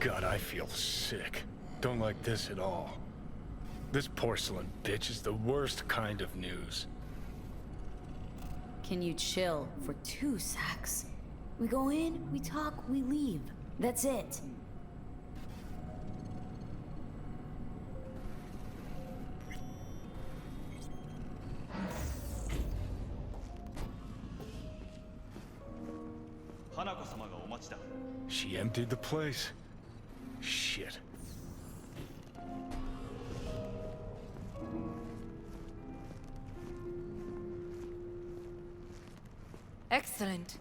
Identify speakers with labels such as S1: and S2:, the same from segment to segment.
S1: God, I feel sick. Don't like this at all. This porcelain bitch is the worst kind of news.
S2: Can you chill for 2 secs? We go in, we talk, we leave. That's it.
S1: She emptied the place. Shit.
S3: Excellent.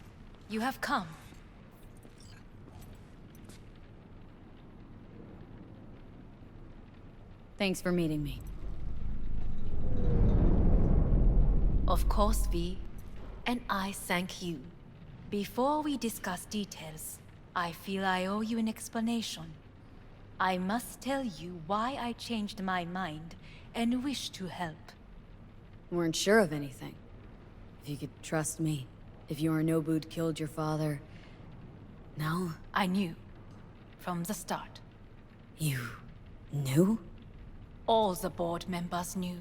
S3: You have come.
S2: Thanks for meeting me.
S3: Of course, Vi. And I thank you. Before we discuss details, I feel I owe you an explanation. I must tell you why I changed my mind and wish to help.
S2: Weren't sure of anything. If you could trust me. If Yorinobu'd killed your father... No?
S3: I knew. From the start.
S2: You... knew?
S3: All the board members knew.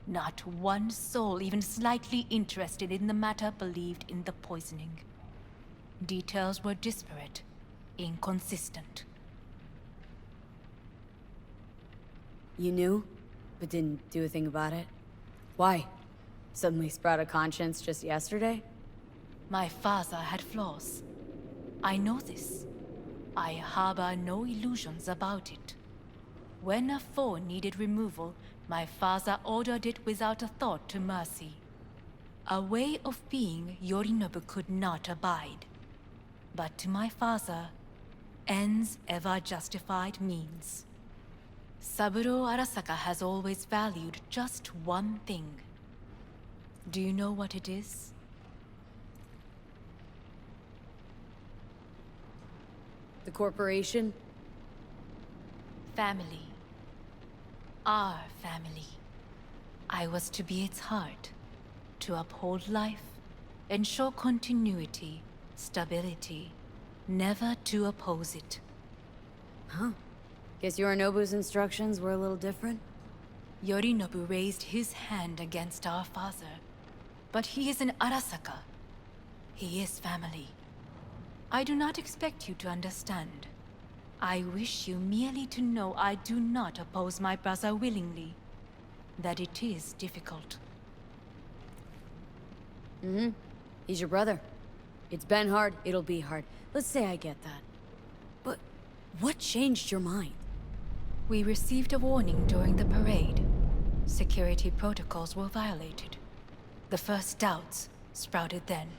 S3: Not one soul even slightly interested in the matter believed in the poisoning. Details were disparate, inconsistent.
S2: You knew, but didn't do a thing about it? Why? Suddenly sprout a conscience just yesterday?
S3: My father had flaws. I know this. I harbor no illusions about it. When a foe needed removal, my father ordered it without a thought to mercy. A way of being Yorinobu could not abide. But to my father, ends ever justified means. Saburo Arasaka has always valued just one thing. Do you know what it is?
S2: The corporation?
S3: Family. Our family. I was to be its heart, to uphold life, ensure continuity, stability, never to oppose it.
S2: Huh. Guess Yorinobu's instructions were a little different?
S3: Yorinobu raised his hand against our father, but he is an Arasaka. He is family. I do not expect you to understand. I wish you merely to know I do not oppose my brother willingly. That it is difficult.
S2: Mm-hmm. He's your brother. It's been hard, it'll be hard. Let's say I get that. But what changed your mind?
S3: We received a warning during the parade. Security protocols were violated. The first doubts sprouted then.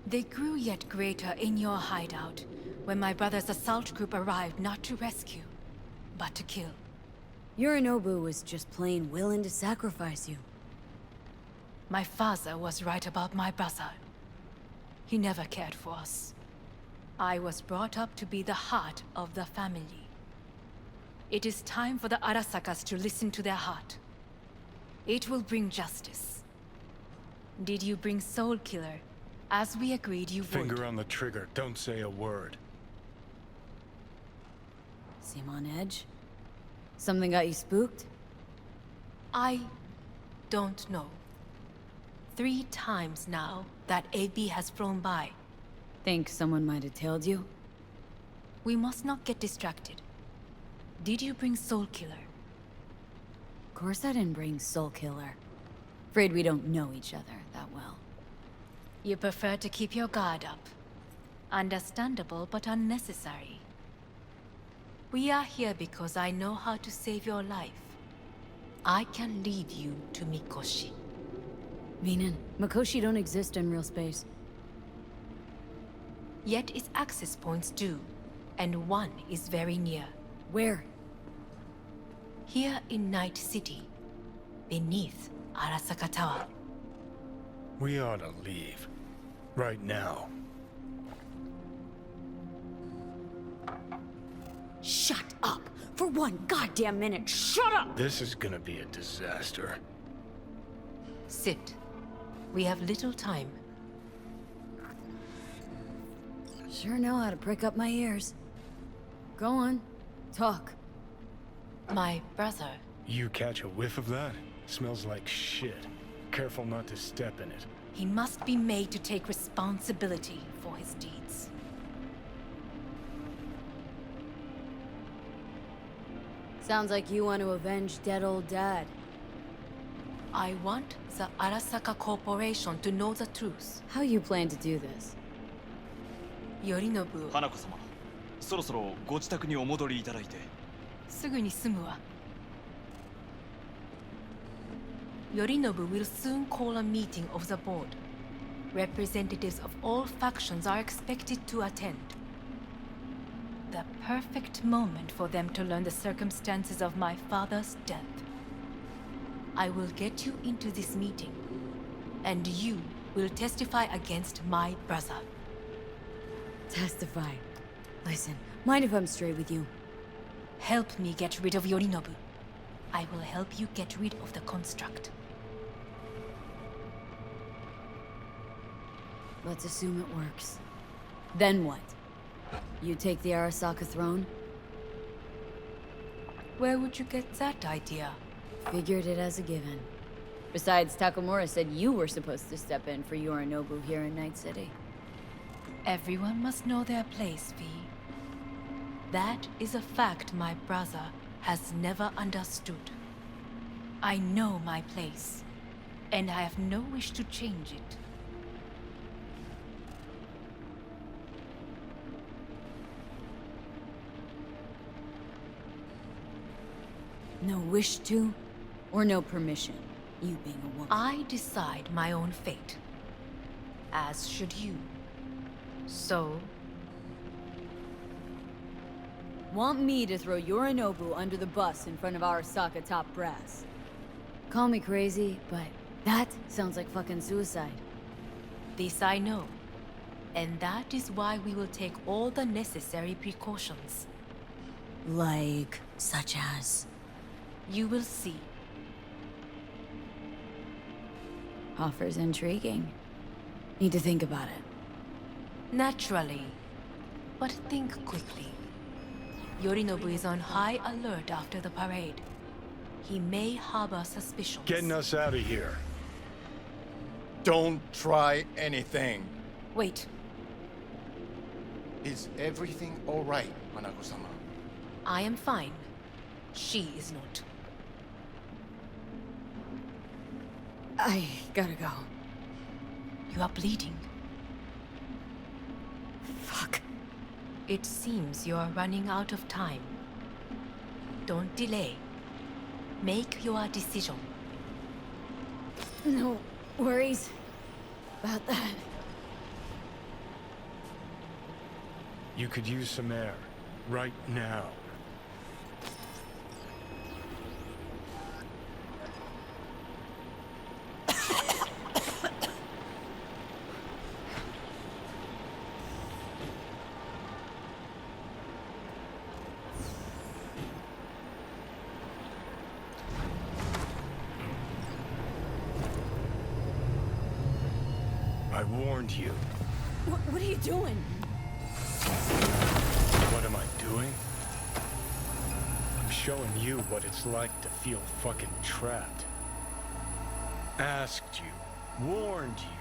S3: They grew yet greater in your hideout, when my brother's assault group arrived not to rescue, but to kill.
S2: Yorinobu was just plain willing to sacrifice you.
S3: My father was right about my brother. He never cared for us. I was brought up to be the heart of the family. It is time for the Arasakas to listen to their heart. It will bring justice. Did you bring Soul Killer, as we agreed you would?
S1: Finger on the trigger, don't say a word.
S2: Seem on edge? Something got you spooked?
S3: I don't know. 3 times now that AB has flown by.
S2: Think someone might have tailed you?
S3: We must not get distracted. Did you bring Soul Killer?
S2: Of course I didn't bring Soul Killer. Afraid we don't know each other that well.
S3: You prefer to keep your guard up. Understandable, but unnecessary. We are here because I know how to save your life. I can lead you to Mikoshi.
S2: Meaning, Mikoshi don't exist in real space.
S3: Yet its access points do, and one is very near.
S2: Where?
S3: Here in Night City, beneath Arasaka Tower.
S1: We ought to leave. Right now.
S2: Shut up! For one goddamn minute, shut up!
S1: This is gonna be a disaster.
S3: Sit. We have little time.
S2: Sure know how to prick up my ears. Go on. Talk.
S3: My brother.
S1: You catch a whiff of that? Smells like shit. Careful not to step in it.
S3: He must be made to take responsibility for his deeds.
S2: Sounds like you want to avenge dead old dad.
S3: I want the Arasaka Corporation to know the truth.
S2: How you plan to do this?
S3: Yorinobu,
S4: 花子様、そろそろご自宅にお戻りいただいて。
S3: すぐに済むわ。Yorinobu will soon call a meeting of the board. Representatives of all factions are expected to attend. The perfect moment for them to learn the circumstances of my father's death. I will get you into this meeting, and you will testify against my brother.
S2: Testify. Listen, mind if I'm straight with you?
S3: Help me get rid of Yorinobu. I will help you get rid of the construct.
S2: Let's assume it works. Then what? You take the Arasaka throne?
S3: Where would you get that idea?
S2: Figured it as a given. Besides, Takamura said you were supposed to step in for Yorinobu here in Night City.
S3: Everyone must know their place, V. That is a fact my brother has never understood. I know my place, and I have no wish to change it.
S2: No wish to, or no permission, you being a woman.
S3: I decide my own fate, as should you. So,
S2: Want me to throw Yorinobu under the bus in front of Arasaka top brass? Call me crazy, but that sounds like fucking suicide.
S3: this I know, and that is why we will take all the necessary precautions.
S2: Like, such as?
S3: You will see.
S2: Offer's intriguing. Need to think about it.
S3: Naturally, but think quickly. Yorinobu is on high alert after the parade. He may harbor suspicions.
S1: Getting us out of here.
S5: Don't try anything.
S3: Wait,
S5: Is everything all right, Hanako-sama?
S3: I am fine. She is not.
S2: I gotta go.
S3: You are bleeding.
S2: Fuck.
S3: It seems you are running out of time. Don't delay. Make your decision.
S2: No worries about that.
S1: You could use some air. Right now. I warned you.
S2: What are you doing?
S1: What am I doing? I'm showing you what it's like to feel fucking trapped. Asked you, warned you,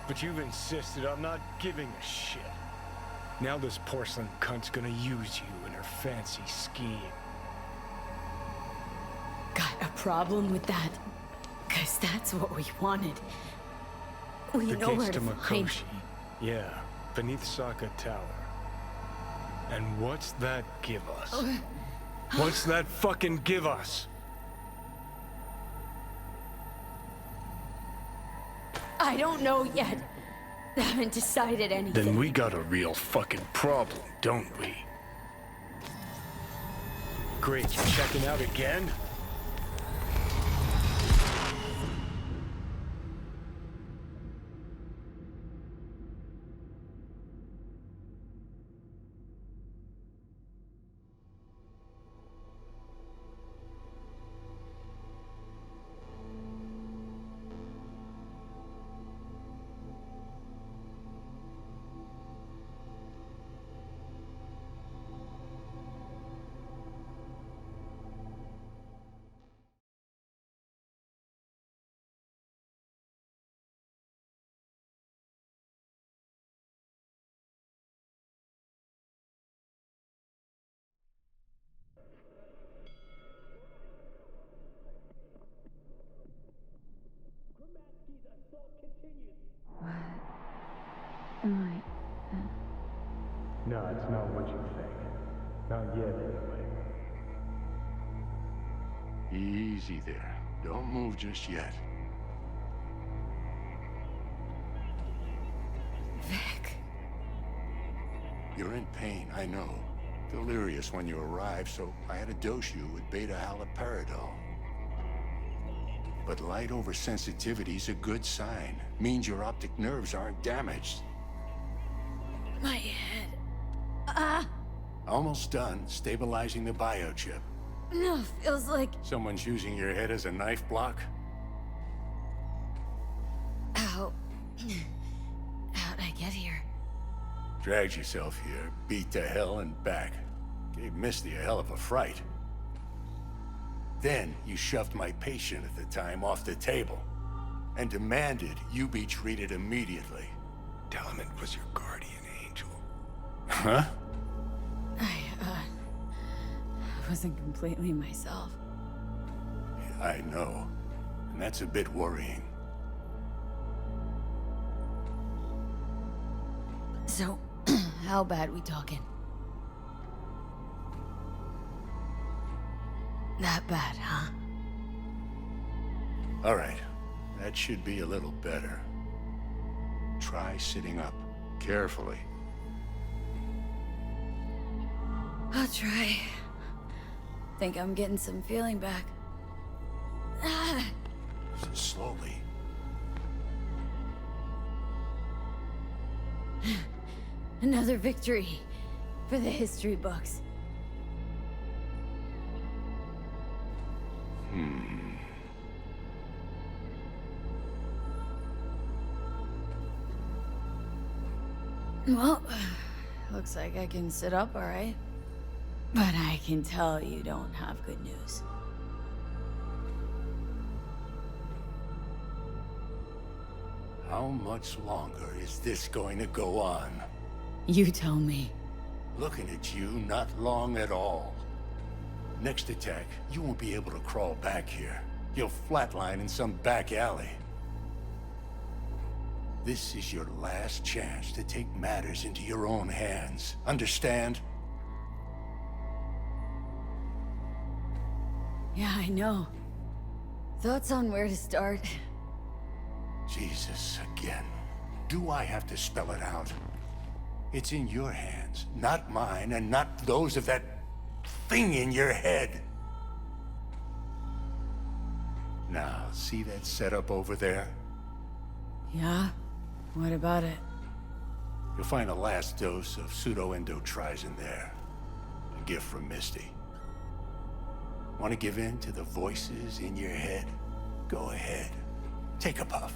S1: but you've insisted on not giving a shit. Now this porcelain cunt's gonna use you in her fancy scheme.
S2: Got a problem with that? 'Cause that's what we wanted. We
S1: The
S2: know
S1: gates
S2: where
S1: to
S2: to find.
S1: Makoshi. Yeah, beneath Saka Tower. And what's that give us? What's that fucking give us?
S2: I don't know yet. I haven't decided anything.
S1: Then we got a real fucking problem, don't we? Great, you're checking out again? that's not what you think. Not yet, anyway.
S6: Easy there. Don't move just yet.
S2: Vic.
S6: You're in pain, I know. Delirious when you arrived, so I had to dose you with beta-haloperidol. But light oversensitivity's a good sign. Means your optic nerves aren't damaged.
S2: My head. Ah!
S6: Almost done stabilizing the biochip.
S2: No, feels like...
S6: Someone's using your head as a knife block?
S2: Ow. How'd I get here?
S6: Dragged yourself here, beat to hell and back. Gave Misty a hell of a fright. Then you shoved my patient at the time off the table and demanded you be treated immediately.
S1: Tell him it was your guardian angel.
S6: Huh?
S2: I wasn't completely myself.
S6: I know. And that's a bit worrying.
S2: So, how bad we talking? That bad, huh?
S6: All right. That should be a little better. Try sitting up. Carefully.
S2: I'll try. Think I'm getting some feeling back. Ah!
S6: Slowly.
S2: Another victory for the history books. Well, looks like I can sit up all right. But I can tell you don't have good news.
S6: How much longer is this going to go on?
S2: You tell me.
S6: Looking at you, not long at all. Next attack, you won't be able to crawl back here. You'll flatline in some back alley. This is your last chance to take matters into your own hands. Understand?
S2: Yeah, I know. Thoughts on where to start?
S6: Jesus, again. Do I have to spell it out? It's in your hands, not mine, and not those of that thing in your head. Now, see that setup over there?
S2: Yeah? What about it?
S6: You'll find a last dose of pseudo-endotrizin there. A gift from Misty. Want to give in to the voices in your head? Go ahead. Take a puff.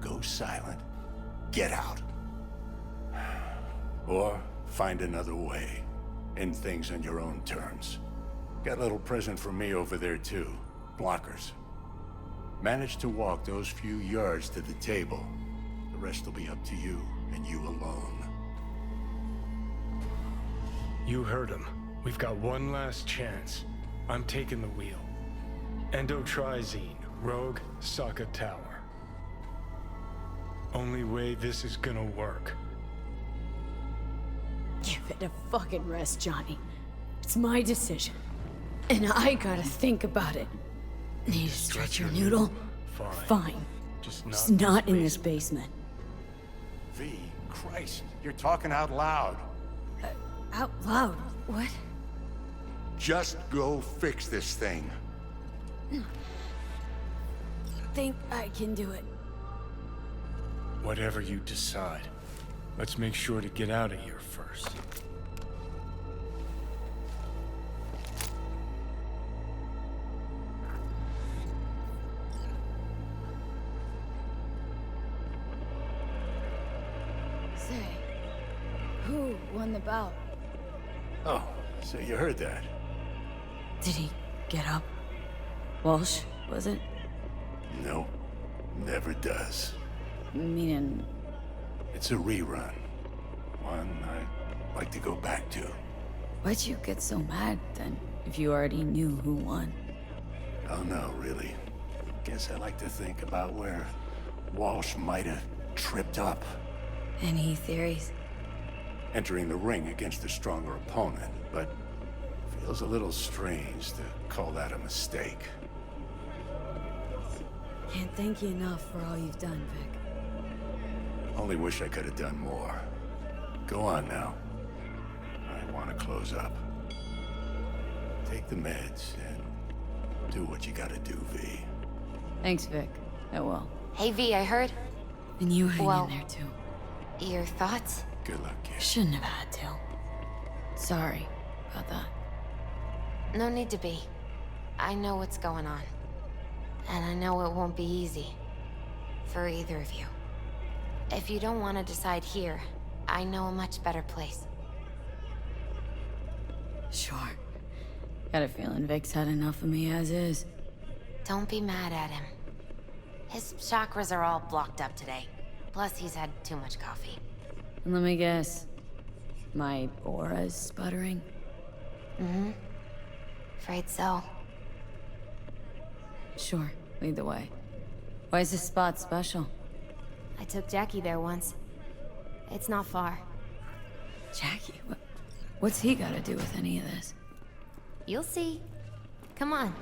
S6: Go silent. Get out. Or find another way. End things on your own terms. Got a little present for me over there too. Blockers. Manage to walk those few yards to the table. The rest will be up to you, and you alone.
S1: You heard him. We've got one last chance. I'm taking the wheel. Endotrizine, Rogue, Sokka Tower. Only way this is gonna work.
S2: Give it a fucking rest, Johnny. It's my decision. And I gotta think about it. Need to stretch your noodle? Fine. Just not in this basement.
S6: V, Christ, you're talking out loud.
S2: Out loud? What?
S6: Just go fix this thing.
S2: Think I can do it.
S1: Whatever you decide. Let's make sure to get out of here first.
S2: Say, who won the bout?
S6: Oh, so you heard that.
S2: Did he get up? Walsh, was it?
S6: No, never does.
S2: Meaning...
S6: It's a rerun. One I'd like to go back to.
S2: Why'd you get so mad, then, if you already knew who won?
S6: Oh no, really. Guess I like to think about where Walsh might have tripped up.
S2: Any theories?
S6: entering the ring against a stronger opponent, but feels a little strange to call that a mistake.
S2: Can't thank you enough for all you've done, Vic.
S6: Only wish I could have done more. Go on now. I want to close up. Take the meds and do what you gotta do, V.
S2: Thanks, Vic. I will.
S7: Hey, V, I heard.
S2: And you hang
S7: Well-
S2: in there, too.
S7: Your thoughts?
S6: Good luck, kid.
S2: Shouldn't have had to. Sorry about that.
S7: No need to be. I know what's going on. And I know it won't be easy. For either of you. If you don't want to decide here, I know a much better place.
S2: Sure. Got a feeling Vic's had enough of me as is.
S7: Don't be mad at him. His chakras are all blocked up today. Plus, he's had too much coffee.
S2: And let me guess. My aura's sputtering?
S7: Afraid so.
S2: Sure. Lead the way. Why is this spot special?
S7: I took Jackie there once. It's not far.
S2: Jackie? What's he got to do with any of this?
S7: You'll see. Come on.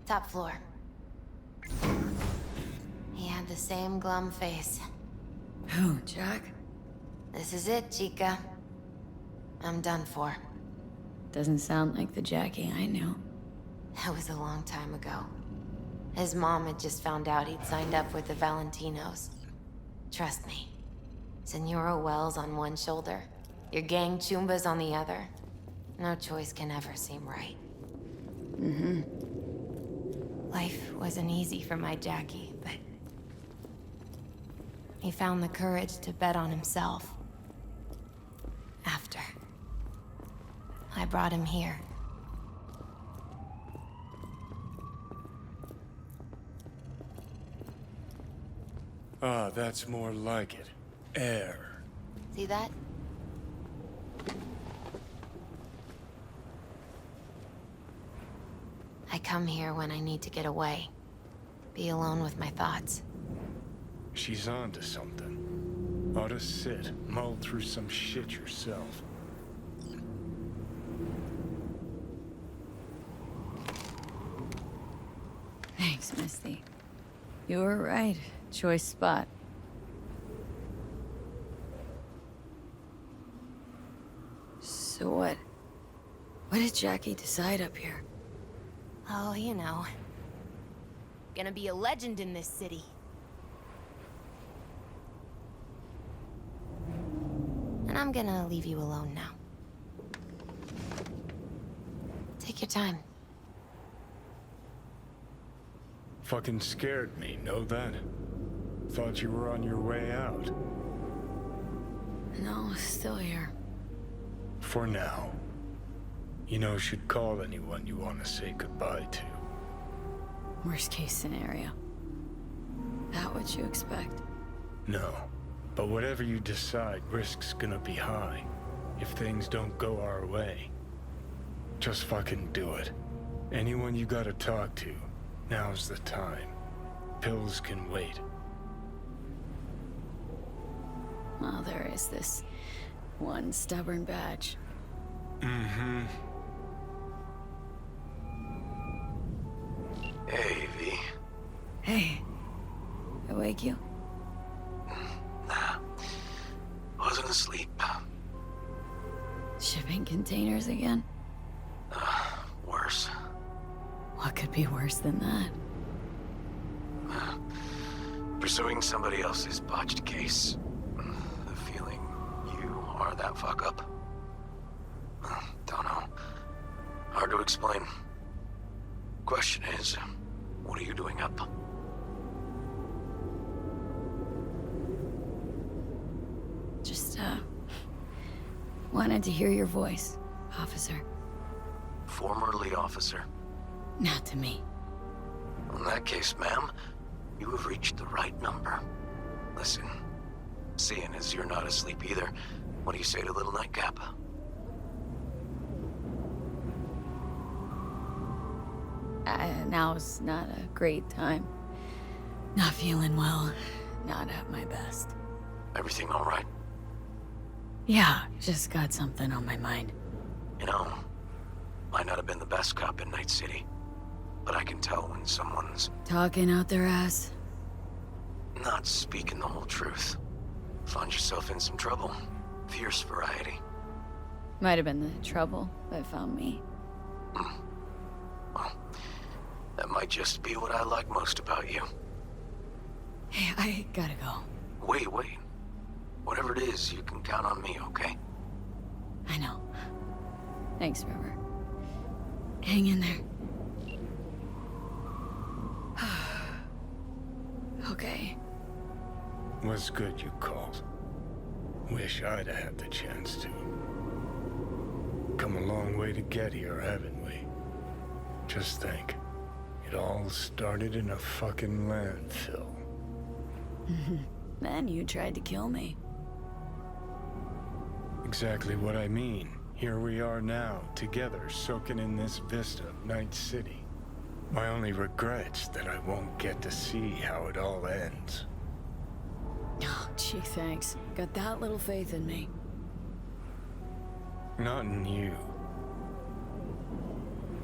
S7: Top floor. He had the same glum face.
S2: Who, Jack?
S7: This is it, Chica. I'm done for.
S2: Doesn't sound like the Jackie I knew.
S7: That was a long time ago. His mom had just found out he'd signed up with the Valentinos. Trust me. Senora Wells on one shoulder, your gang Chumbas on the other. No choice can ever seem right. Life wasn't easy for my Jackie, but he found the courage to bet on himself. After I brought him here.
S1: Ah, that's more like it. Air.
S7: See that? I come here when I need to get away. Be alone with my thoughts.
S1: She's on to something. Ought to sit, mull through some shit yourself.
S2: Thanks, Misty. You were right. Choice spot. So what? What did Jackie decide up here?
S7: Oh, you know. Gonna be a legend in this city. And I'm gonna leave you alone now. Take your time.
S1: Fucking scared me, know that? Thought you were on your way out.
S2: No, still here.
S1: For now. You know, should call anyone you want to say goodbye to.
S2: Worst case scenario. That what you expect?
S1: No. But whatever you decide, risk's gonna be high. If things don't go our way. Just fucking do it. Anyone you gotta talk to, now's the time. Pills can wait.
S2: Well, there is this one stubborn batch.
S1: Mm-hmm.
S6: Hey, V.
S2: Hey, I wake you?
S6: Nah. Wasn't asleep.
S2: Shipping containers again?
S6: Worse.
S2: What could be worse than that?
S6: Pursuing somebody else's botched case. The feeling you are that fuck up. Don't know. Hard to explain. Question is, what are you doing up?
S2: Just, wanted to hear your voice, officer.
S6: Formerly officer.
S2: Not to me.
S6: In that case, ma'am,
S8: You have reached the right number. Listen, seeing as you're not asleep either, what do you say to a little nightcap?
S2: Now's not a great time. Not feeling well. Not at my best.
S8: Everything all right?
S2: Yeah, just got something on my mind.
S8: You know, might not have been the best cop in Night City, but I can tell when someone's
S2: Talking out their ass?
S8: not speaking the whole truth. Find yourself in some trouble. Fierce variety.
S2: Might have been the trouble that found me.
S8: Well, that might just be what I like most about you.
S2: Hey, I gotta go.
S8: Wait. Whatever it is, you can count on me, okay?
S2: I know. Thanks, River. Hang in there. Okay.
S1: Was good you called. Wish I'd have had the chance to. Come a long way to get here, haven't we? Just think. It all started in a fucking landfill.
S2: Then you tried to kill me.
S1: Exactly what I mean. Here we are now, together, soaking in this vista of Night City. My only regret's that I won't get to see how it all ends.
S2: Oh, gee, thanks. Got that little faith in me.
S1: Not in you.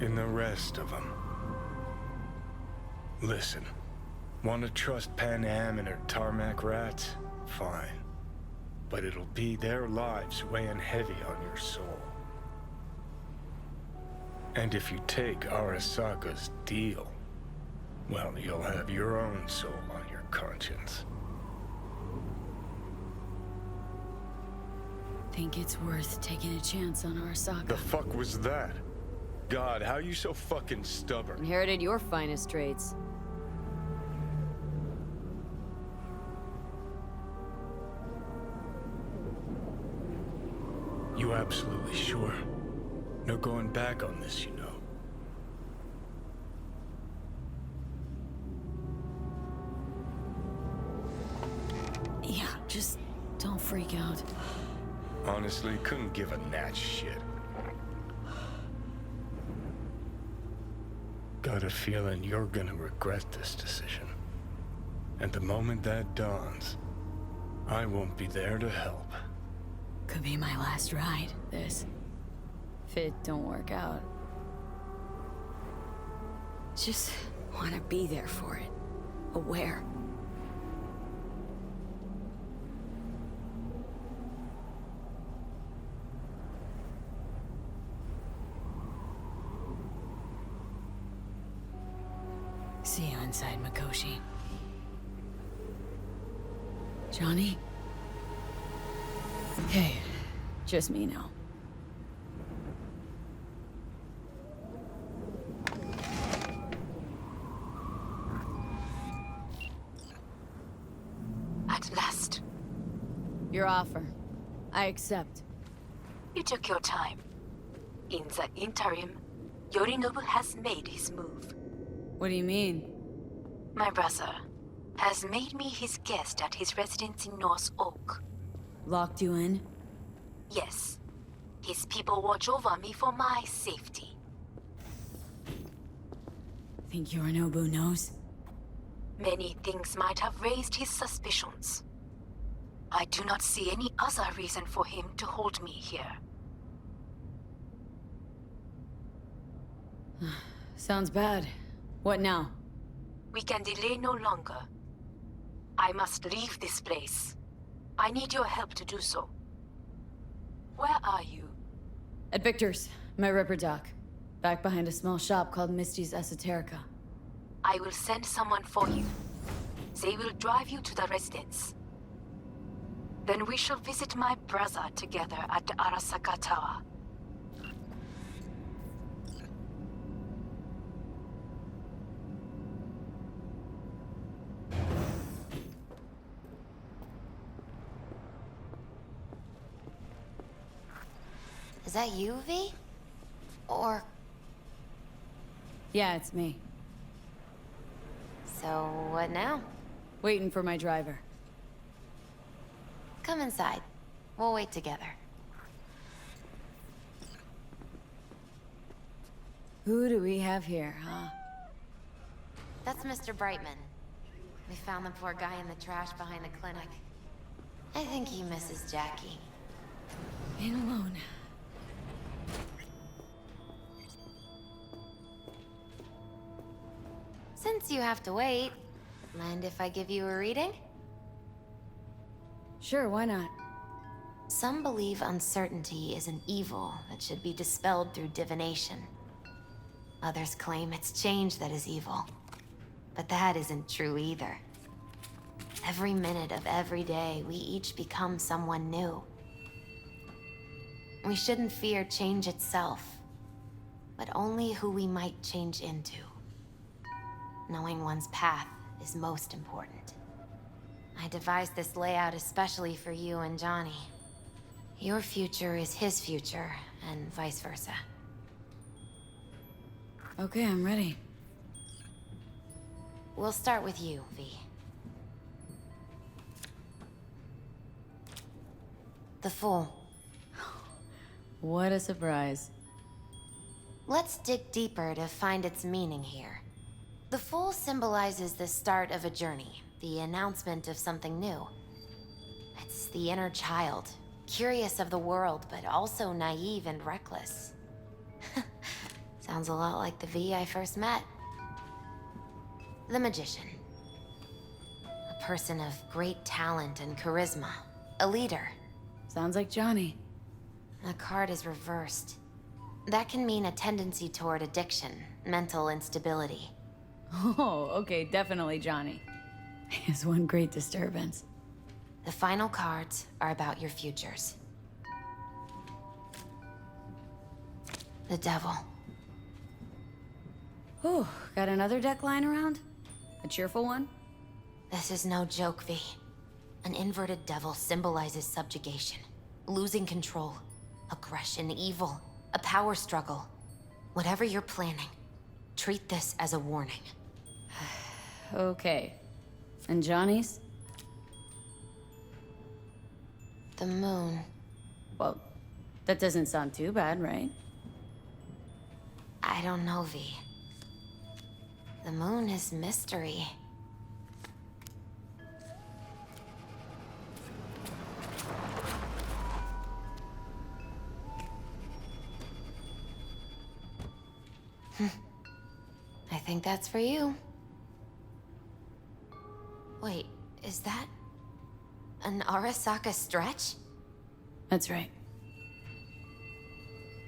S1: In the rest of them. Listen, want to trust Pan Am and her tarmac rats? Fine. But it'll be their lives weighing heavy on your soul. And if you take Arasaka's deal, well, you'll have your own soul on your conscience.
S2: Think it's worth taking a chance on Arasaka.
S1: The fuck was that? God, how you so fucking stubborn?
S2: Inherited your finest traits.
S1: You absolutely sure? No going back on this, you know.
S2: Yeah, just don't freak out.
S1: Honestly, couldn't give a gnat's shit. Got a feeling you're gonna regret this decision. And the moment that dawns, I won't be there to help.
S2: Could be my last ride, this. If it don't work out. Just want to be there for it. Aware. See you inside Mikoshi. Johnny? Hey, just me now.
S3: At last.
S2: Your offer. I accept.
S3: You took your time. In the interim, Yorinobu has made his move.
S2: What do you mean?
S3: My brother has made me his guest at his residence in North Oak.
S2: Locked you in?
S3: Yes. His people watch over me for my safety.
S2: Think Yorinobu knows?
S3: Many things might have raised his suspicions. I do not see any other reason for him to hold me here.
S2: Sounds bad. What now?
S3: We can delay no longer. I must leave this place. I need your help to do so. Where are you?
S2: At Victor's, my ripper dock. Back behind a small shop called Misty's Esoterica.
S3: I will send someone for you. They will drive you to the residence. Then we shall visit my brother together at the Arasaka Tower.
S7: Is that you, V? Or...
S2: Yeah, it's me.
S7: So, what now?
S2: Waiting for my driver.
S7: Come inside. We'll wait together.
S2: Who do we have here, huh?
S7: That's Mr. Brightman. We found the poor guy in the trash behind the clinic. I think he misses Jackie.
S2: Ain't alone.
S7: Since you have to wait, mind if I give you a reading?
S2: Sure, why not?
S7: Some believe uncertainty is an evil that should be dispelled through divination. Others claim it's change that is evil. But that isn't true either. Every minute of every day, we each become someone new. We shouldn't fear change itself, but only who we might change into. Knowing one's path is most important. I devised this layout especially for you and Johnny. Your future is his future, and vice versa.
S2: Okay, I'm ready.
S7: We'll start with you, V. The Fool.
S2: What a surprise.
S7: Let's dig deeper to find its meaning here. The Fool symbolizes the start of a journey, the announcement of something new. It's the inner child, curious of the world, but also naive and reckless. Sounds a lot like the V I first met. The Magician. A person of great talent and charisma. A leader.
S2: Sounds like Johnny.
S7: The card is reversed. That can mean a tendency toward addiction, mental instability.
S2: Oh, okay, definitely Johnny. Is one great disturbance.
S7: The final cards are about your futures. The Devil.
S2: Whew, got another deck lying around? A cheerful one?
S7: This is no joke, V. An inverted devil symbolizes subjugation, losing control, aggression, evil, a power struggle. Whatever you're planning, treat this as a warning.
S2: Okay. And Johnny's?
S7: The Moon.
S2: Well, that doesn't sound too bad, right?
S7: I don't know, V. The Moon is mystery. I think that's for you. Wait, is that an Arasaka stretch?
S2: That's right.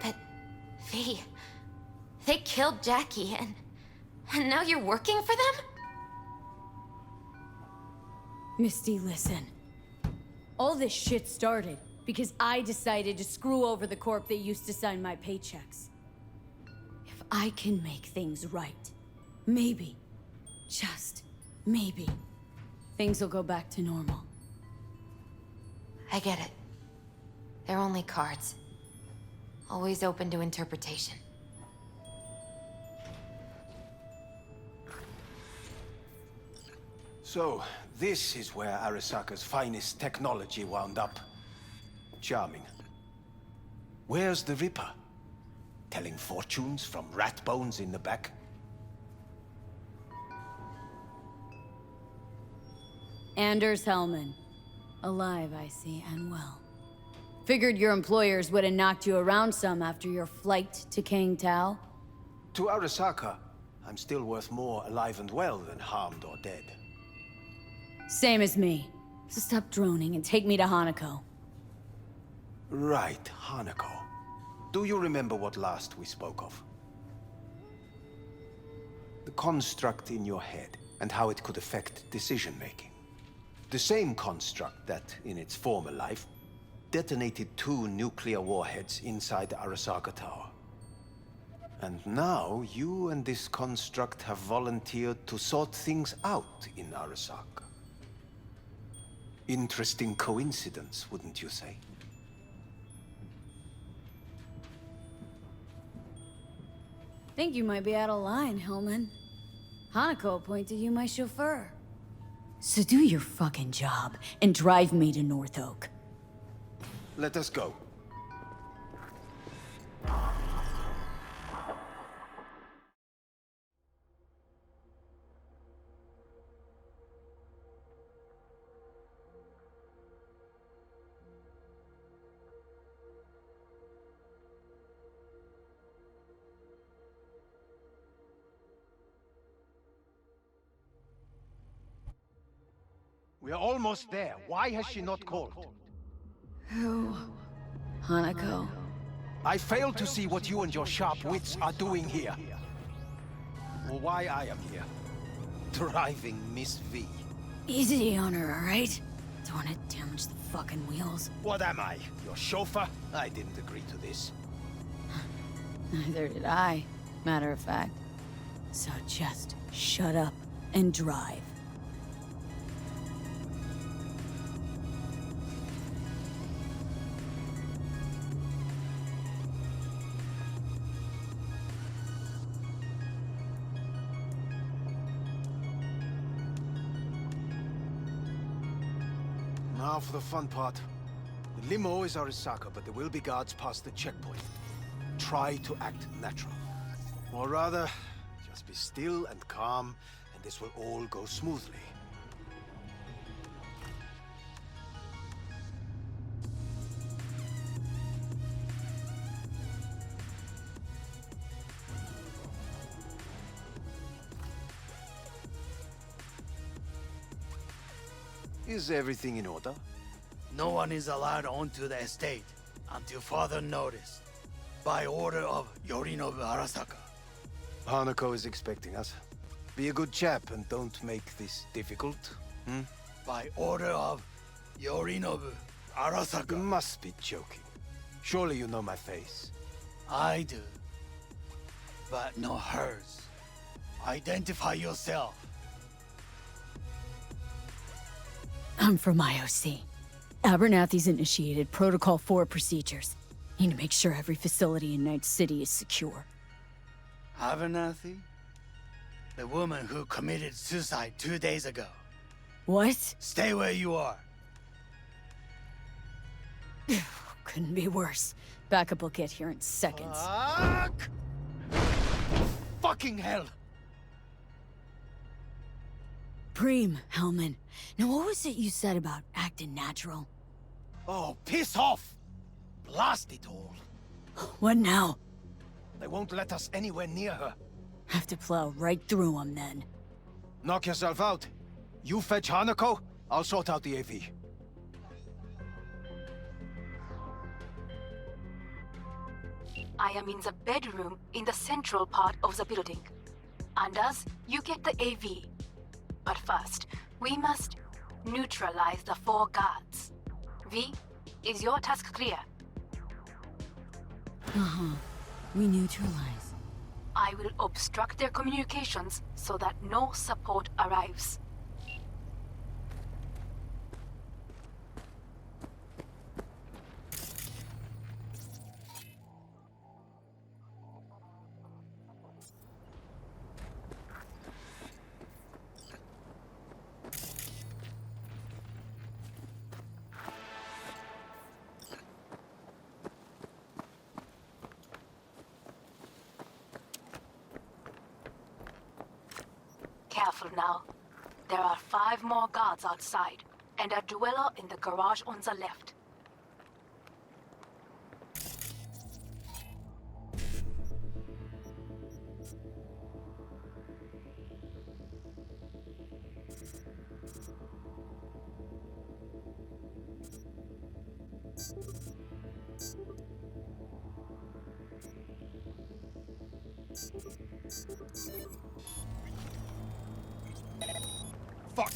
S7: But, V, they killed Jackie and now you're working for them?
S2: Misty, listen. All this shit started because I decided to screw over the corp that used to sign my paychecks. If I can make things right, maybe, just maybe, things will go back to normal.
S7: I get it. They're only cards. Always open to interpretation.
S6: So, this is where Arasaka's finest technology wound up. Charming. Where's the Ripper? Telling fortunes from rat bones in the back?
S2: Anders Hellman. Alive, I see, and well. Figured your employers would have knocked you around some after your flight to Kang Tao.
S6: To Arasaka, I'm still worth more alive and well than harmed or dead.
S2: Same as me. So stop droning and take me to Hanako.
S6: Right, Hanako. Do you remember what last we spoke of? The construct in your head, and how it could affect decision-making. The same construct that, in its former life, detonated 2 nuclear warheads inside the Arasaka Tower. And now, you and this construct have volunteered to sort things out in Arasaka. Interesting coincidence, wouldn't you say?
S2: Think you might be out of line, Hellman. Hanako appointed you my chauffeur. So do your fucking job and drive me to North Oak.
S6: Let us go.
S9: We are almost there. Why has she not called?
S2: Who? Hanako.
S9: I fail to see what you and your sharp wits are doing here. Or why I am here. Driving Miss V.
S2: Easy on her, alright? Don't want to damage the fucking wheels.
S9: What am I? Your chauffeur? I didn't agree to this.
S2: Neither did I, matter of fact. So just shut up and drive.
S9: Now for the fun part. The limo is Arisaka, but there will be guards past the checkpoint. Try to act natural. Or rather, just be still and calm, and this will all go smoothly. Is everything in order?
S10: No one is allowed onto the estate until further notice. By order of Yorinobu Arasaka.
S9: Hanako is expecting us. Be a good chap and don't make this difficult.
S10: By order of Yorinobu
S9: You
S10: Arasaka.
S9: must be joking. Surely you know my face.
S10: I do. But not hers. Identify yourself.
S2: I'm from IOC. Abernathy's initiated Protocol 4 procedures. Need to make sure every facility in Night City is secure.
S10: Abernathy? The woman who committed suicide 2 days ago.
S2: What?
S10: Stay where you are.
S2: Couldn't be worse. Backup will get here in seconds.
S10: Fuck! Fucking hell!
S2: Preem, Hellman. Now what was it you said about acting natural?
S10: Oh, piss off! Blast it all.
S2: What now?
S9: They won't let us anywhere near her.
S2: Have to plow right through them then.
S9: Knock yourself out. You fetch Hanako, I'll sort out the AV.
S3: I am in the bedroom in the central part of the building. Anders, you get the AV. But first, we must neutralize the 4 guards. V, is your task clear?
S2: Uh-huh. We neutralize.
S3: I will obstruct their communications so that no support arrives. Careful now. There are 5 more guards outside, and a dweller in the garage on the left.
S9: Fuck!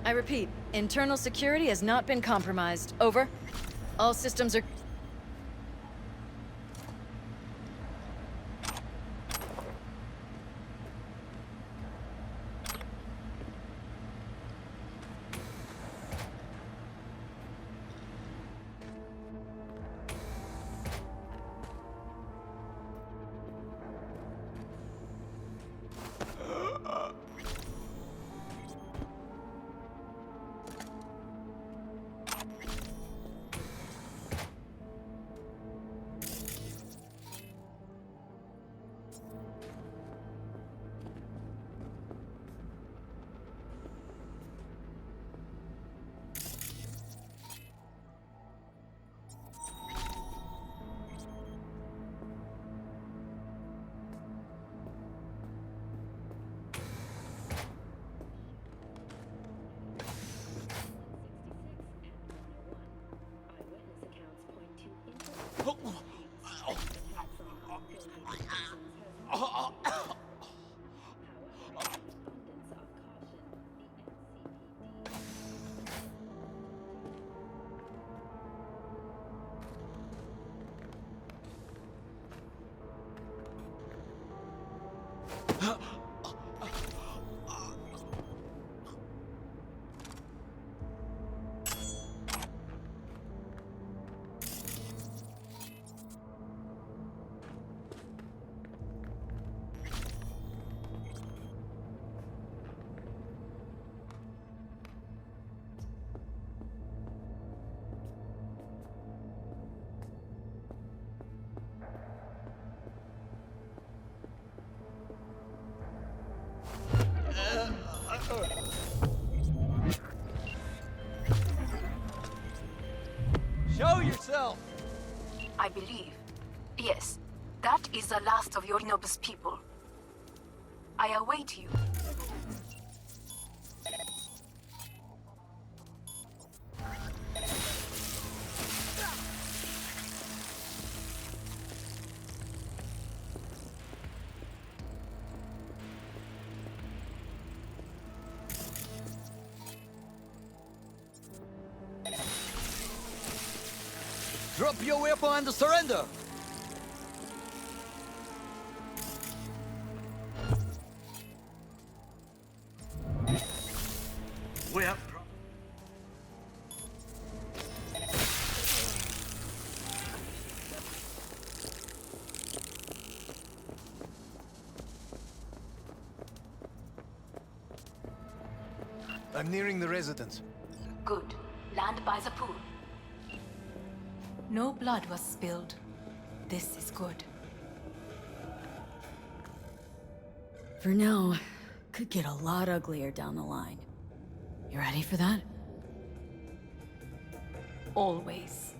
S11: I repeat, internal security has not been compromised. Over. All systems are...
S10: Show yourself!
S3: I believe. Yes, that is the last of Yorinobu's people. I await you.
S10: Drop your weapon and surrender! We have...
S9: I'm nearing the residence.
S3: Good. Land by the pool. No blood was spilled. This is good.
S2: For now, could get a lot uglier down the line. You ready for that?
S3: Always.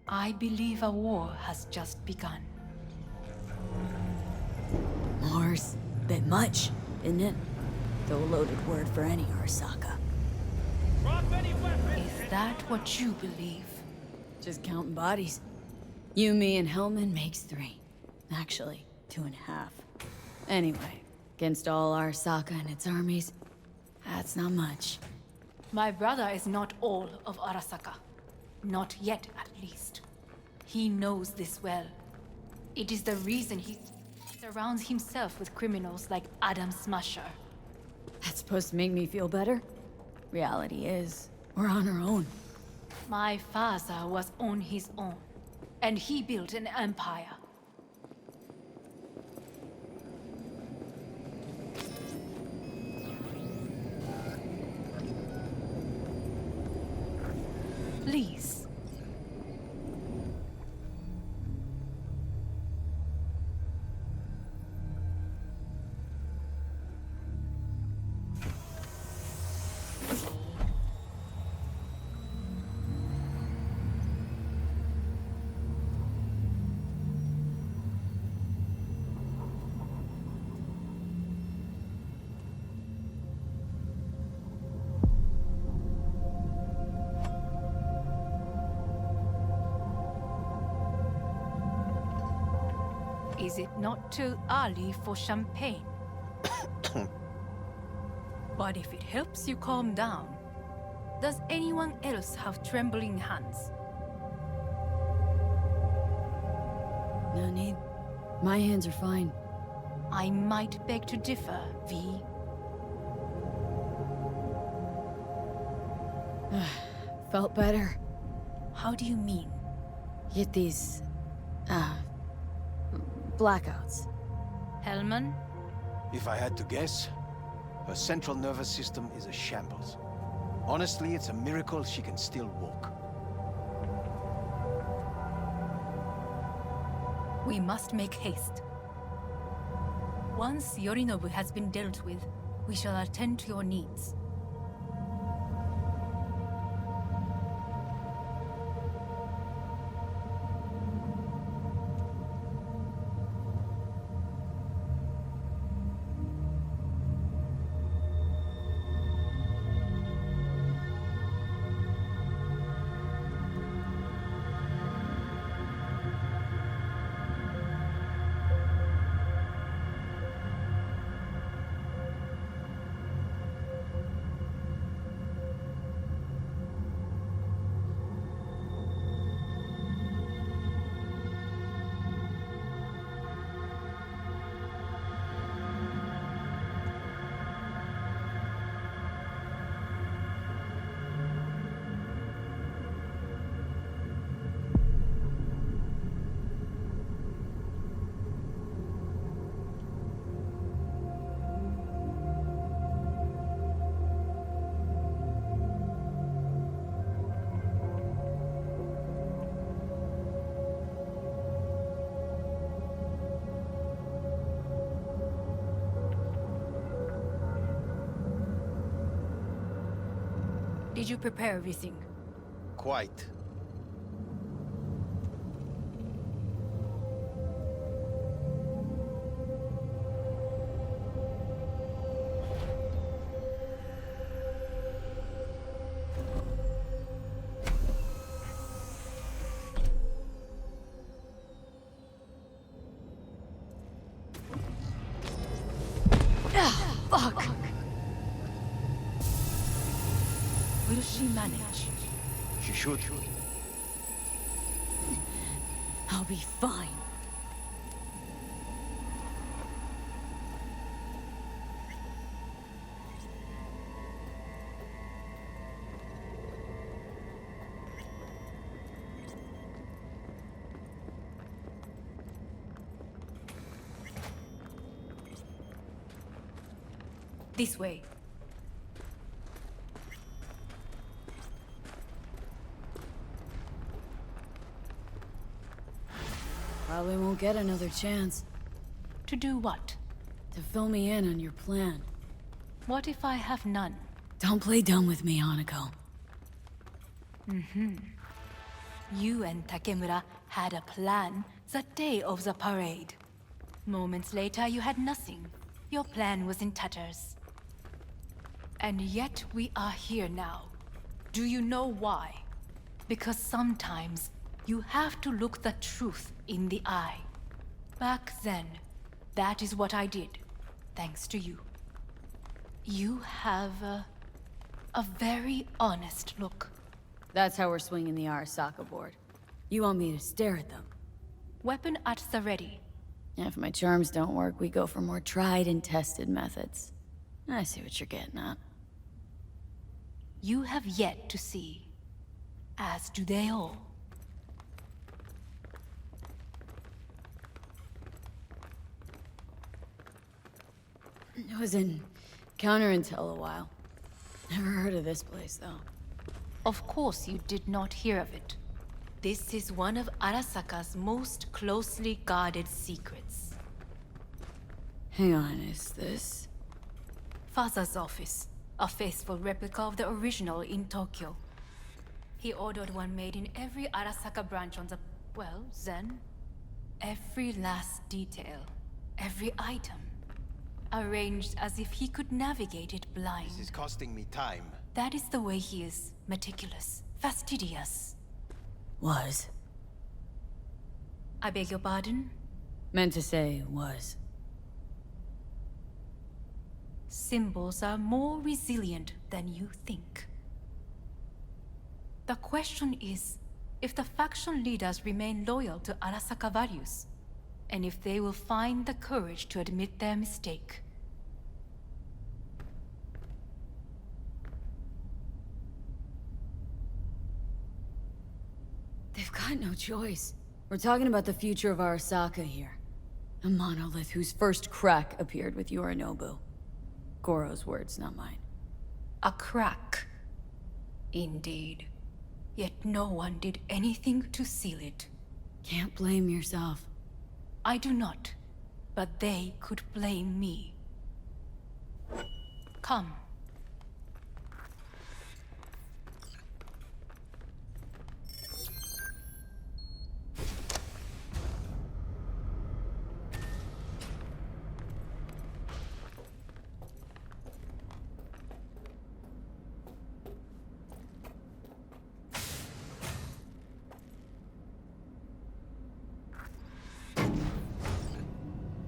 S3: I believe a war has just begun.
S2: War's bit much, isn't it? Though a loaded word for any Arasaka.
S3: Is that what you believe?
S2: Just counting bodies. You, me, and Hellman makes 3. Actually, 2.5. Anyway, against all Arasaka and its armies, that's not much.
S3: My brother is not all of Arasaka. Not yet, at least. He knows this well. It is the reason he surrounds himself with criminals like Adam Smasher.
S2: That's supposed to make me feel better? Reality is, we're on our own.
S3: My father was on his own, and he built an empire. Please. Is it not too early for champagne? But if it helps you calm down, does anyone else have trembling hands?
S2: No need. My hands are fine.
S3: I might beg to differ, V.
S2: Felt better.
S3: How do you mean?
S2: Get these... blackouts.
S3: Hellman?
S9: If I had to guess, her central nervous system is a shambles. Honestly, it's a miracle she can still walk.
S3: We must make haste. Once Yorinobu has been dealt with, we shall attend to your needs. Did you prepare everything?
S9: Quite.
S2: Fuck!
S3: Will she manage?
S9: She should.
S2: I'll be fine.
S3: This way.
S2: Probably won't get another chance.
S3: To do what?
S2: To fill me in on your plan.
S3: What if I have none?
S2: Don't play dumb with me, Hanako.
S3: You and Takemura had a plan the day of the parade. Moments later, you had nothing. Your plan was in tatters. And yet we are here now. Do you know why? Because sometimes you have to look the truth in the eye. Back then, that is what I did, thanks to you. You have a very honest look.
S2: That's how we're swinging the Arasaka board. You want me to stare at them?
S3: Weapon at the ready.
S2: If my charms don't work, we go for more tried and tested methods. I see what you're getting at.
S3: You have yet to see, as do they all.
S2: I was in counterintel a while. Never heard of this place, though.
S3: Of course you did not hear of it. This is one of Arasaka's most closely guarded secrets.
S2: Hang on, is this...
S3: Father's office. A faithful replica of the original in Tokyo. He ordered one made in every Arasaka branch on the... well, then... every last detail. Every item. Arranged as if he could navigate it blind.
S9: This is costing me time.
S3: That is the way he is. Meticulous. Fastidious.
S2: Was.
S3: I beg your pardon?
S2: Meant to say was.
S3: Symbols are more resilient than you think. The question is, if the faction leaders remain loyal to Arasaka values, and if they will find the courage to admit their mistake.
S2: They've got no choice. We're talking about the future of Arasaka here. A monolith whose first crack appeared with Yorinobu. Goro's words, not mine.
S3: A crack. Indeed. Yet no one did anything to seal it.
S2: Can't blame yourself.
S3: I do not, but they could blame me. Come.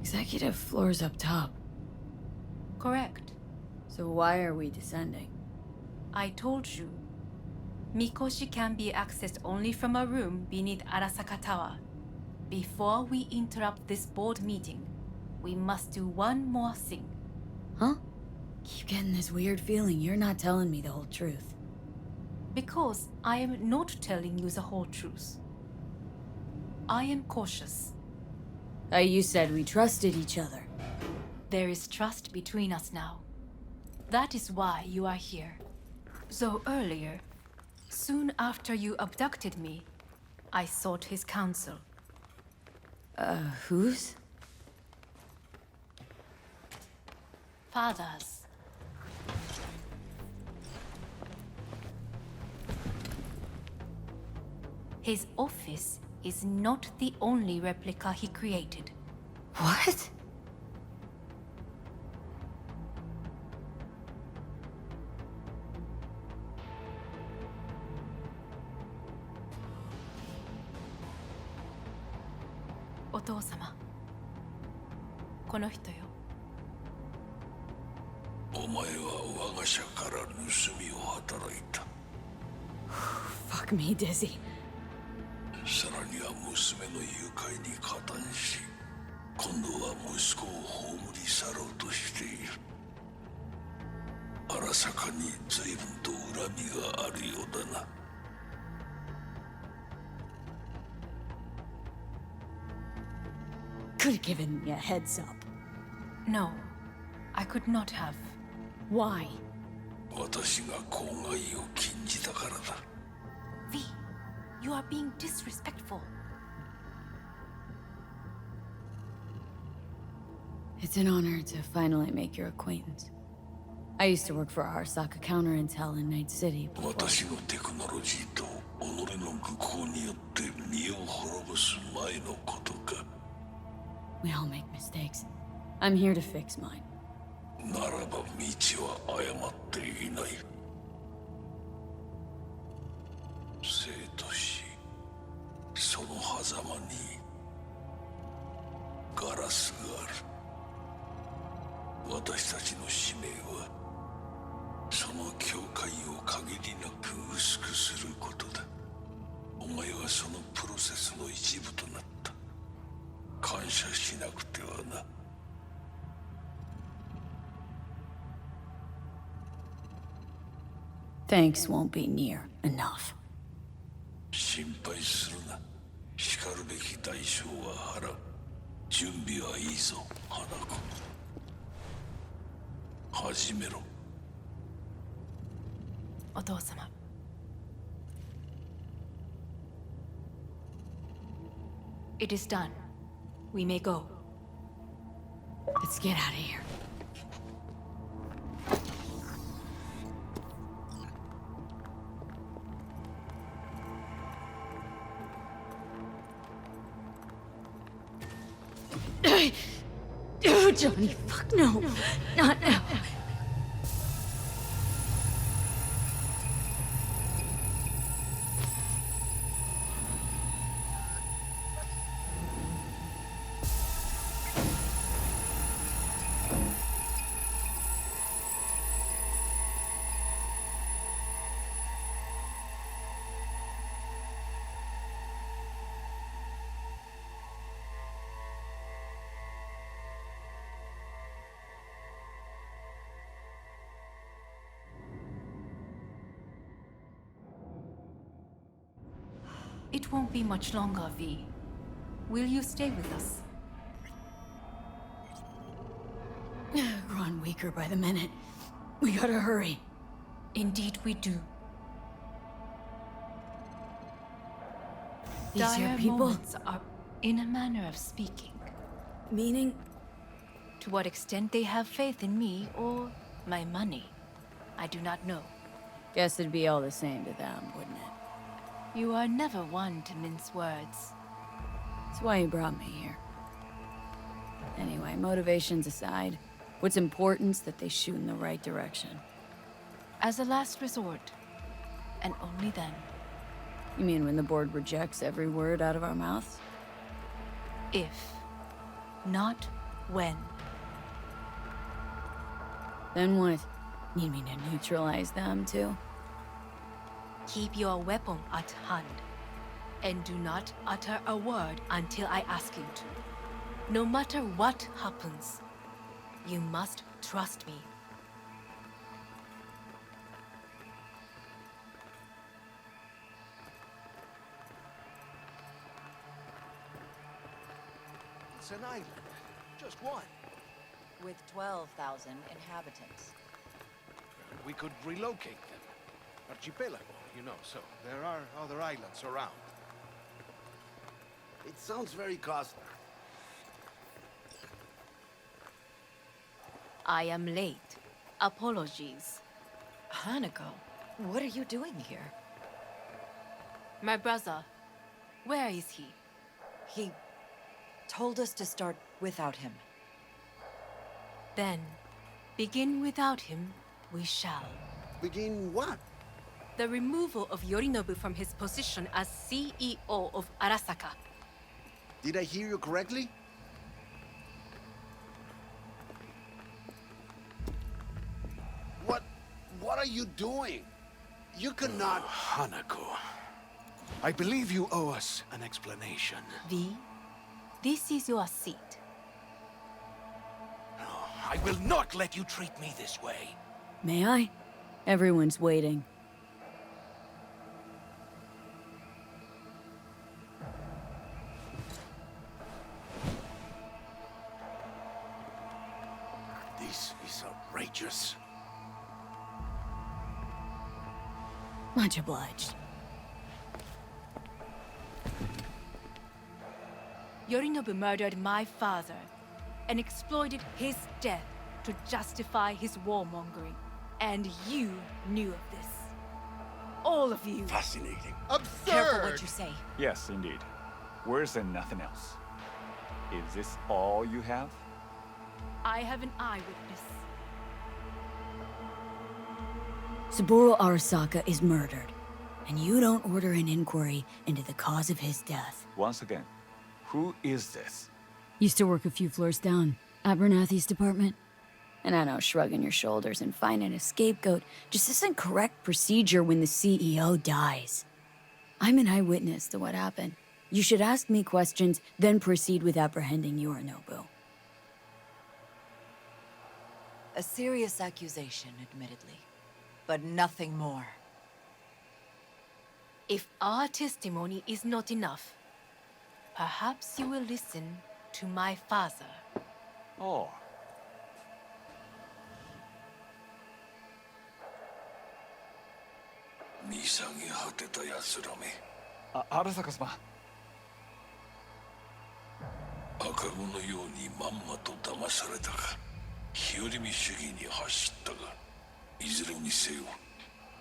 S2: Executive floor's up top.
S3: Correct.
S2: So why are we descending?
S3: I told you. Mikoshi can be accessed only from a room beneath Arasaka Tower. Before we interrupt this board meeting, we must do one more thing.
S2: Huh? Keep getting this weird feeling you're not telling me the whole truth.
S3: Because I am not telling you the whole truth. I am cautious.
S2: You said we trusted each other.
S3: There is trust between us now. That is why you are here. So earlier, soon after you abducted me, I sought his counsel.
S2: Whose?
S3: Father's. His office is not the only replica he created.
S2: What?
S3: Otou-sama. この人よ。
S12: お前は我が社から盗みを働いた。
S2: Fuck me, Dizzy.
S12: さらには娘の誘拐に加担し、今度は息子を葬り去ろうとしている。荒坂に随分と恨みがあるようだな。
S2: Could have given me a heads up.
S3: No, I could not have.
S2: Why?
S12: 私が公害を禁じたからだ。
S3: V, you are being disrespectful.
S2: It's an honor to finally make your acquaintance. I used to work for Arasaka Counterintel in Night City before.
S12: 私のテクノロジーと己の愚行によって身を滅ぼす前のことか。
S2: We all make mistakes. I'm here to fix mine.
S12: ならば道は誤っていない。生と死、その狭間にガラスがある。私たちの使命はその境界を限りなく薄くすることだ。お前はそのプロセスの一部となった。感謝しなくてはな。
S2: Thanks won't be near enough.
S12: 心配するな。しかるべき代償は払う。準備はいいぞ、花子。始めろ。
S3: お父様。It is done. We may go.
S2: Let's get out of here. Oh, Johnny, fuck no. Not now.
S3: It won't be much longer, V. Will you stay with us?
S2: Growing weaker by the minute. We gotta hurry.
S3: Indeed we do.
S2: These here
S3: Dire
S2: people?
S3: moments are, in a manner of speaking.
S2: Meaning?
S3: To what extent they have faith in me or my money, I do not know.
S2: Guess it'd be all the same to them, wouldn't it?
S3: You are never one to mince words.
S2: That's why you brought me here. Anyway, motivations aside, what's important's that they shoot in the right direction.
S3: As a last resort, and only then.
S2: You mean when the board rejects every word out of our mouths?
S3: If, not when.
S2: Then what? Need me to neutralize them, too?
S3: Keep your weapon at hand, and do not utter a word until I ask you to. No matter what happens, you must trust me.
S9: It's an island. Just one.
S11: With 12,000 inhabitants.
S9: We could relocate them. Archipelago, you know, so there are other islands around.
S10: It sounds very costly.
S3: I am late. Apologies.
S11: Hanako, what are you doing here?
S3: My brother, where is he?
S11: He told us to start without him.
S3: Then, begin without him, we shall.
S10: Begin what?
S3: The removal of Yorinobu from his position as CEO of Arasaka.
S10: Did I hear you correctly? What are you doing? You cannot...
S9: Hanako, I believe you owe us an explanation.
S3: V, this is your seat.
S9: I will not let you treat me this way.
S2: May I? Everyone's waiting.
S10: This is outrageous.
S2: Much obliged.
S3: Yorinobu murdered my father and exploited his death to justify his warmongering. And you knew of this. All of you.
S10: Fascinating.
S5: Absurd!
S11: Careful what you say.
S13: Yes, indeed. Worse than nothing else. Is this all you have?
S3: I have an eyewitness.
S2: Saburo Arasaka is murdered, and you don't order an inquiry into the cause of his death.
S13: Once again, who is this?
S2: Used to work a few floors down, Abernathy's department. And I know shrugging your shoulders and finding a scapegoat just isn't correct procedure when the CEO dies. I'm an eyewitness to what happened. You should ask me questions, then proceed with apprehending Yorinobu.
S11: A serious accusation, admittedly. But nothing more.
S3: If our testimony is not enough, perhaps you will listen to my father.
S13: Oh. Arasaka様。
S12: 赤子のようにまんまと騙されたか、日和見主義に走ったが、いずれにせよ、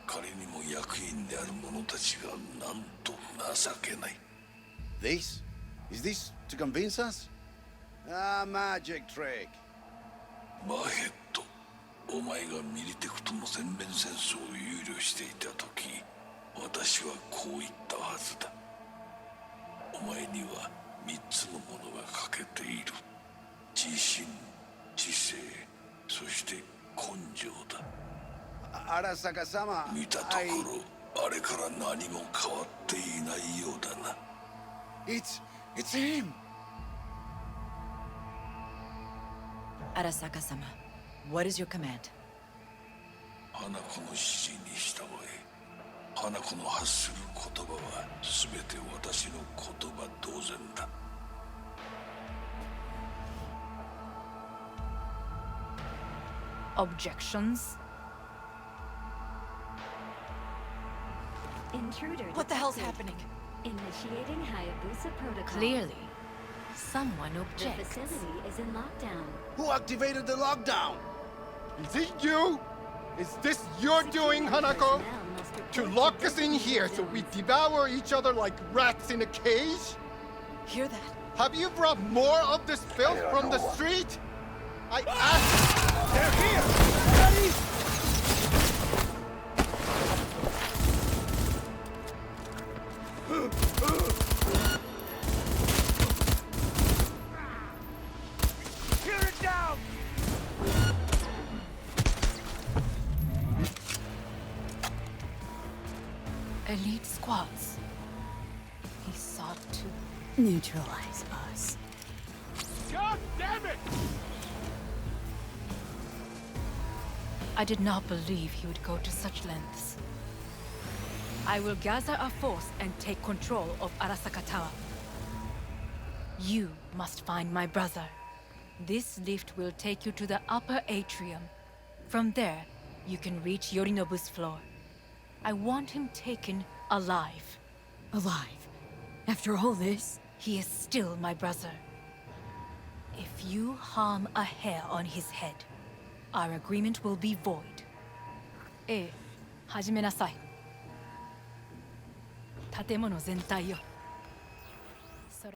S12: 彼にも役員である者たちがなんと情けない。
S10: This? Is this to convince us? Ah, magic trick.
S12: マヘッド、お前がミリテクとの全面戦争を憂慮していた時、私はこう言ったはずだ。お前には3つのものが欠けている。自信、知性、そして根性だ。
S10: Arasaka-sama,
S12: 見たところ、あれから何も変わっていないようだな。
S10: It's him!
S11: Arasaka-sama, what is your command?
S12: 花子の指示に従え。花子の発する言葉は全て私の言葉同然だ。
S3: Objections?
S14: Intruder
S11: What the hell's
S14: detected.
S11: happening?
S14: Initiating Hayabusa protocol.
S3: Clearly, someone
S14: The
S3: objects.
S14: facility is in lockdown.
S10: Who activated the lockdown?
S5: Is it you? Is this your doing, Hanako? To lock us in here so we devour each other like rats in a cage?
S11: Hear that?
S5: Have you brought more of this filth from the street? I asked. They're here! Ready?
S10: Tear it down!
S3: Elite squads. He sought to
S2: Neutralize us.
S10: God damn it!
S3: I did not believe he would go to such lengths. I will gather a force and take control of Arasaka Tower. You must find my brother. This lift will take you to the upper atrium. From there, you can reach Yorinobu's floor. I want him taken alive.
S2: Alive? After all this?
S3: He is still my brother. If you harm a hair on his head, our agreement will be void. 始めなさい。建物全体よ。